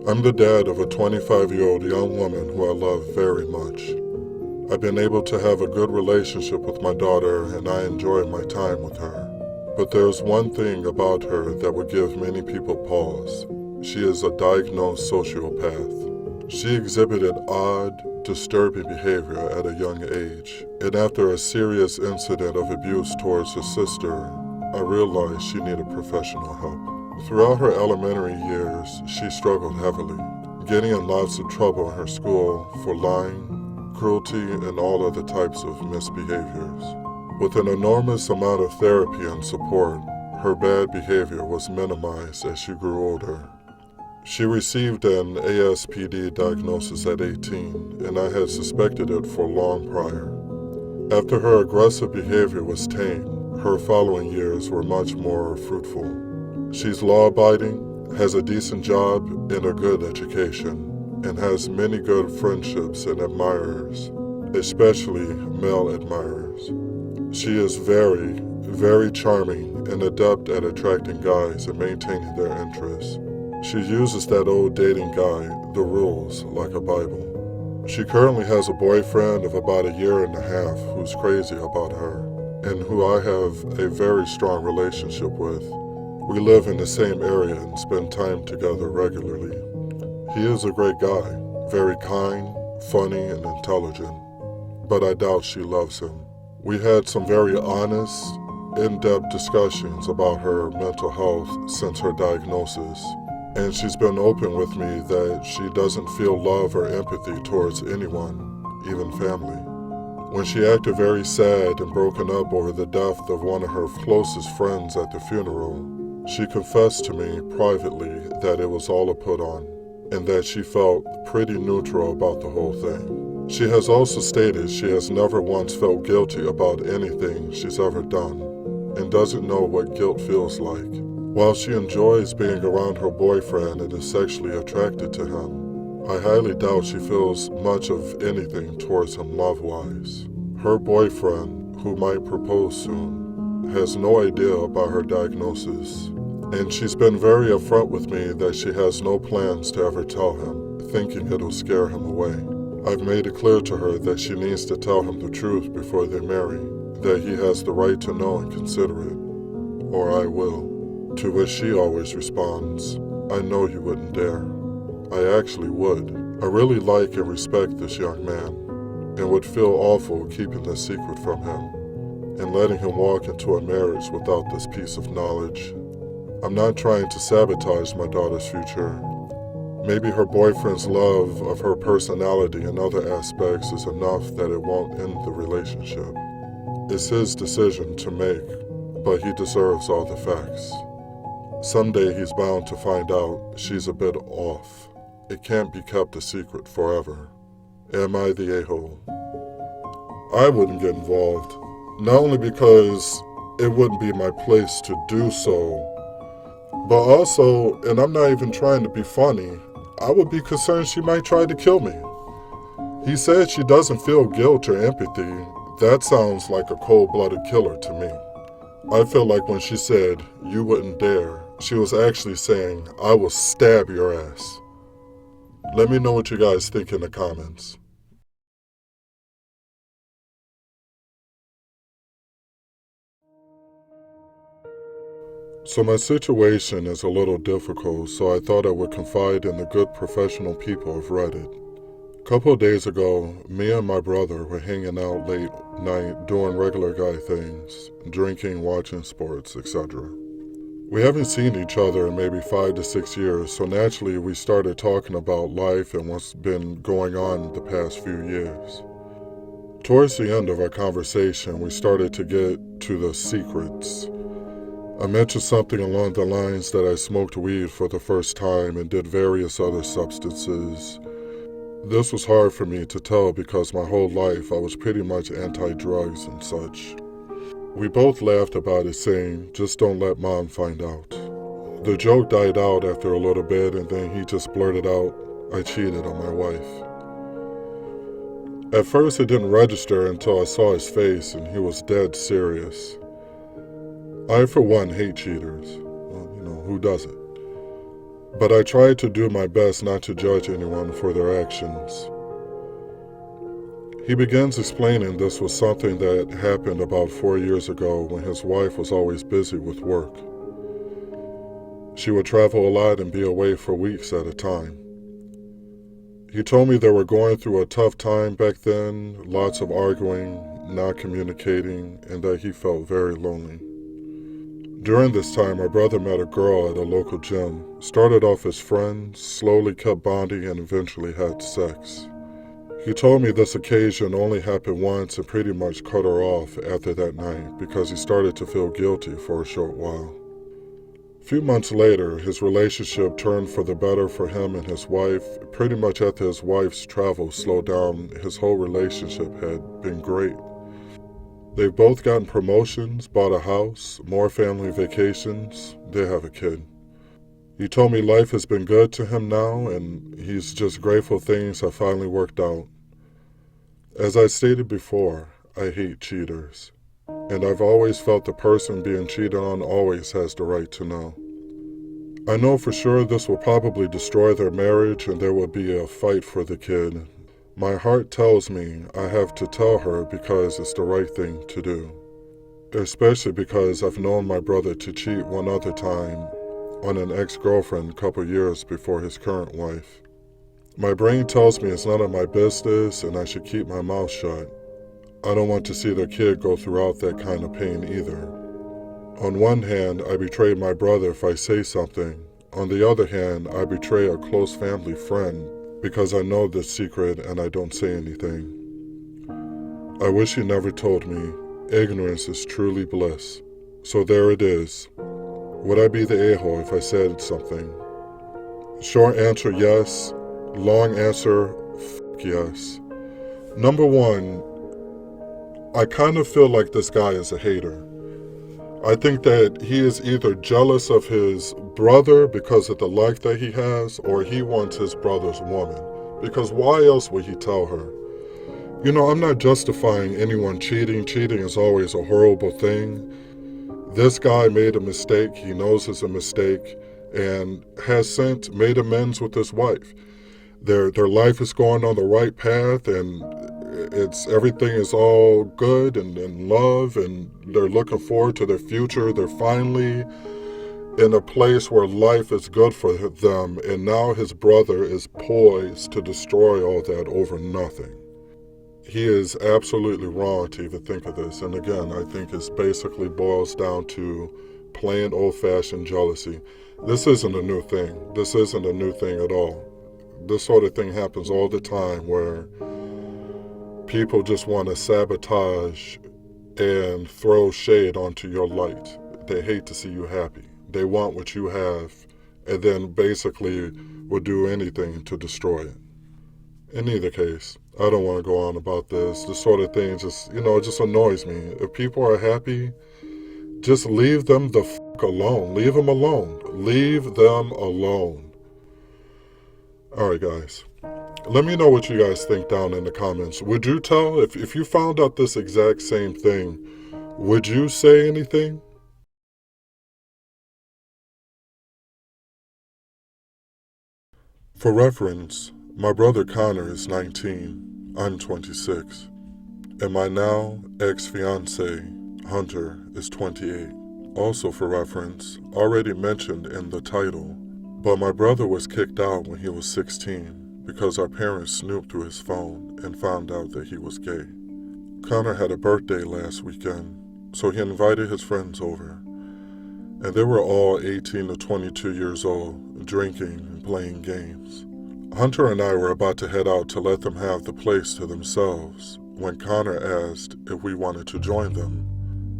I'm the dad of a 25-year-old young woman who I love very much. I've been able to have a good relationship with my daughter and I enjoy my time with her. But there's one thing about her that would give many people pause. She is a diagnosed sociopath. She exhibited odd, disturbing behavior at a young age, and after a serious incident of abuse towards her sister, I realized she needed professional help. Throughout her elementary years, she struggled heavily, getting in lots of trouble in her school for lying, cruelty, and all other types of misbehaviors. With an enormous amount of therapy and support, her bad behavior was minimized as she grew older. She received an ASPD diagnosis at 18, and I had suspected it for long prior. After her aggressive behavior was tamed, her following years were much more fruitful. She's law-abiding, has a decent job and a good education, and has many good friendships and admirers, especially male admirers. She is very, very charming and adept at attracting guys and maintaining their interest. She uses that old dating guide, the rules, like a Bible. She currently has a boyfriend of about a year and a half who's crazy about her, and who I have a very strong relationship with. We live in the same area and spend time together regularly. He is a great guy, very kind, funny, and intelligent, but I doubt she loves him. We had some very honest, in-depth discussions about her mental health since her diagnosis, and she's been open with me that she doesn't feel love or empathy towards anyone, even family. When she acted very sad and broken up over the death of one of her closest friends at the funeral, she confessed to me privately that it was all a put-on, and that she felt pretty neutral about the whole thing. She has also stated she has never once felt guilty about anything she's ever done, and doesn't know what guilt feels like. While she enjoys being around her boyfriend and is sexually attracted to him, I highly doubt she feels much of anything towards him love-wise. Her boyfriend, who might propose soon, has no idea about her diagnosis, and she's been very upfront with me that she has no plans to ever tell him, thinking it'll scare him away. I've made it clear to her that she needs to tell him the truth before they marry, that he has the right to know and consider it, or I will. To which she always responds, I know you wouldn't dare. I actually would. I really like and respect this young man, and would feel awful keeping this secret from him, and letting him walk into a marriage without this piece of knowledge. I'm not trying to sabotage my daughter's future. Maybe her boyfriend's love of her personality and other aspects is enough that it won't end the relationship. It's his decision to make, but he deserves all the facts. Someday he's bound to find out she's a bit off. It can't be kept a secret forever. Am I the a-hole? I wouldn't get involved, not only because it wouldn't be my place to do so, but also, and I'm not even trying to be funny, I would be concerned she might try to kill me. He said she doesn't feel guilt or empathy. That sounds like a cold-blooded killer to me. I feel like when she said, you wouldn't dare, she was actually saying, I will stab your ass. Let me know what you guys think in the comments. So my situation is a little difficult, so I thought I would confide in the good professional people of Reddit. A couple of days ago, me and my brother were hanging out late night doing regular guy things, drinking, watching sports, etc. We haven't seen each other in maybe 5 to 6 years, so naturally we started talking about life and what's been going on the past few years. Towards the end of our conversation, we started to get to the secrets. I mentioned something along the lines that I smoked weed for the first time and did various other substances. This was hard for me to tell because my whole life I was pretty much anti-drugs and such. We both laughed about it, saying, just don't let mom find out. The joke died out after a little bit, and then he just blurted out, I cheated on my wife. At first it didn't register until I saw his face and he was dead serious. I, for one, hate cheaters. Well, who doesn't? but I tried to do my best not to judge anyone for their actions. He begins explaining this was something that happened about 4 years ago when his wife was always busy with work. She would travel a lot and be away for weeks at a time. He told me they were going through a tough time back then, lots of arguing, not communicating, and that he felt very lonely. During this time, my brother met a girl at a local gym, started off as friends, slowly kept bonding, and eventually had sex. He told me this occasion only happened once and pretty much cut her off after that night because he started to feel guilty for a short while. A few months later, his relationship turned for the better for him and his wife. Pretty much after his wife's travel slowed down, his whole relationship had been great. They've both gotten promotions, bought a house, more family vacations. They have a kid. He told me life has been good to him now, and he's just grateful things have finally worked out. As I stated before, I hate cheaters. And I've always felt the person being cheated on always has the right to know. I know for sure this will probably destroy their marriage and there will be a fight for the kid. My heart tells me I have to tell her because it's the right thing to do. Especially because I've known my brother to cheat one other time on an ex-girlfriend a couple years before his current wife. My brain tells me it's none of my business and I should keep my mouth shut. I don't want to see their kid go throughout that kind of pain either. On one hand, I betray my brother if I say something. On the other hand, I betray a close family friend because I know this secret and I don't say anything. I wish he never told me. Ignorance is truly bliss. So there it is. Would I be the a-hole if I said something? Short answer, yes. Long answer, yes. Number one, I kind of feel like this guy is a hater. I think that he is either jealous of his brother because of the life that he has, or he wants his brother's woman. Because why else would he tell her? You know, I'm not justifying anyone cheating. Cheating is always a horrible thing. This guy made a mistake. He knows it's a mistake and has since made amends with his wife. Their life is going on the right path and everything is all good and love, and they're looking forward to their future. They're finally in a place where life is good for them, and now his brother is poised to destroy all that over nothing. He is absolutely wrong to even think of this, and again, I think it basically boils down to plain old-fashioned jealousy. This isn't a new thing. This isn't a new thing at all. This sort of thing happens all the time where people just want to sabotage and throw shade onto your light. They hate to see you happy. They want what you have and then basically will do anything to destroy it. In either case, I don't want to go on about this. This sort of thing just, it just annoys me. If people are happy, just leave them the fuck alone. Leave them alone. Leave them alone. All right, guys. Let me know what you guys think down in the comments. Would you tell, if you found out this exact same thing, would you say anything? For reference, my brother Connor is 19, I'm 26, and my now ex-fiance, Hunter, is 28. Also for reference, already mentioned in the title, but my brother was kicked out when he was 16 because our parents snooped through his phone and found out that he was gay. Connor had a birthday last weekend, so he invited his friends over, and they were all 18 to 22 years old, drinking and playing games. Hunter and I were about to head out to let them have the place to themselves when Connor asked if we wanted to join them.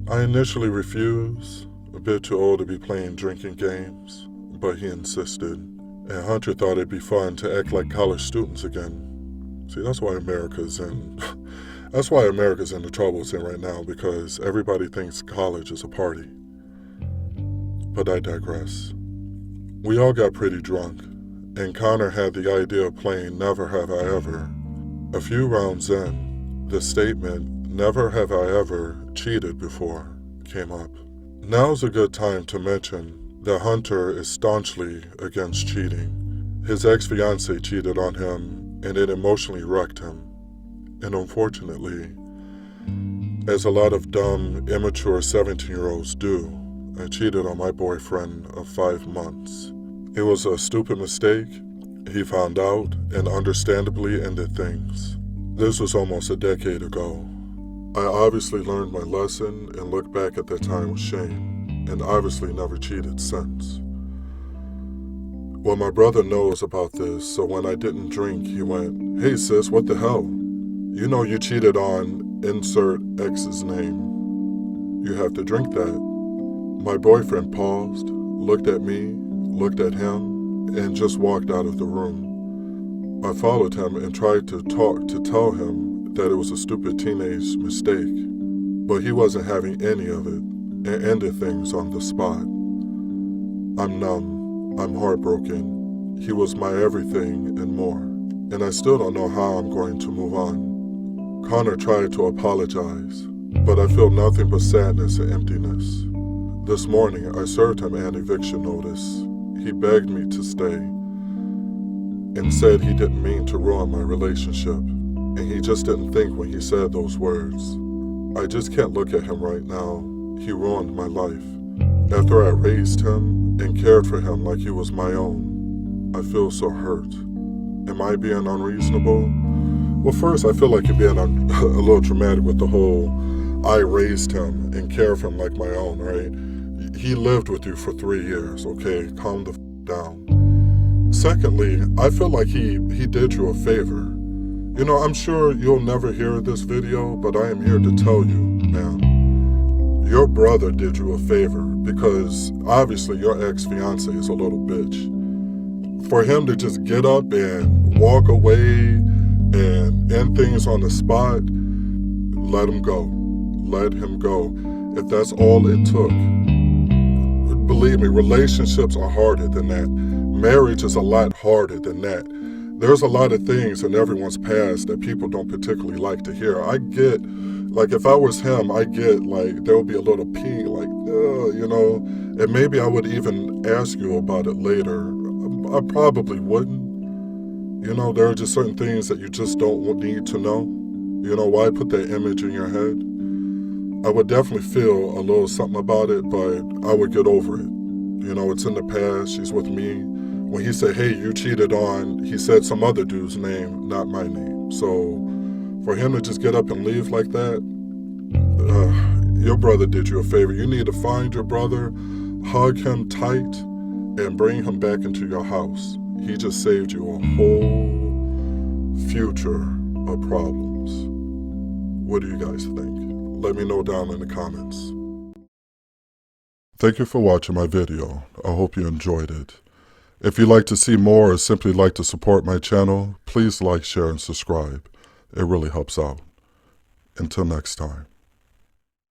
I initially refused, a bit too old to be playing drinking games, but he insisted, and Hunter thought it'd be fun to act like college students again. See, that's why America's in the trouble it's in right now, because everybody thinks college is a party. But I digress. We all got pretty drunk, and Connor had the idea of playing Never Have I Ever. A few rounds in, the statement, "Never have I ever cheated before," came up. Now's a good time to mention that Hunter is staunchly against cheating. His ex-fiancée cheated on him, and it emotionally wrecked him. And unfortunately, as a lot of dumb, immature 17-year-olds do, I cheated on my boyfriend of 5 months. It was a stupid mistake. He found out and understandably ended things. This was almost a decade ago. I obviously learned my lesson and look back at that time with shame, and obviously never cheated since. Well, my brother knows about this, so when I didn't drink, he went, "Hey sis, what the hell? You know you cheated on insert X's name. You have to drink that." My boyfriend paused, looked at me, looked at him, and just walked out of the room. I followed him and tried to tell him that it was a stupid teenage mistake, but he wasn't having any of it and ended things on the spot. I'm numb, I'm heartbroken. He was my everything and more, and I still don't know how I'm going to move on. Connor tried to apologize, but I feel nothing but sadness and emptiness. This morning, I served him an eviction notice. He begged me to stay and said he didn't mean to ruin my relationship, and he just didn't think when he said those words. I just can't look at him right now. He ruined my life. After I raised him and cared for him like he was my own, I feel so hurt. Am I being unreasonable? Well, first, I feel like you're being a little dramatic with the whole I raised him and care for him like my own, right? He lived with you for 3 years, okay? Calm the down. Secondly, I feel like he did you a favor. You know, I'm sure you'll never hear this video, but I am here to tell you, man, your brother did you a favor because obviously your ex-fiancée is a little bitch. For him to just get up and walk away and end things on the spot, let him go. Let him go. If that's all it took. Believe me, relationships are harder than that. Marriage is a lot harder than that. There's a lot of things in everyone's past that people don't particularly like to hear. I get, like if I was him, I get like there would be a little ping, like, you know, and maybe I would even ask you about it later. I probably wouldn't. You know, there are just certain things that you just don't need to know. You know, why put that image in your head? I would definitely feel a little something about it, but I would get over it. You know, it's in the past, she's with me. When he said, hey, you cheated on, he said some other dude's name, not my name. So for him to just get up and leave like that, your brother did you a favor. You need to find your brother, hug him tight, and bring him back into your house. He just saved you a whole future of problems. What do you guys think? Let me know down in the comments. Thank you for watching my video. I hope you enjoyed it. If you'd like to see more or simply like to support my channel, please like, share, and subscribe. It really helps out. Until next time.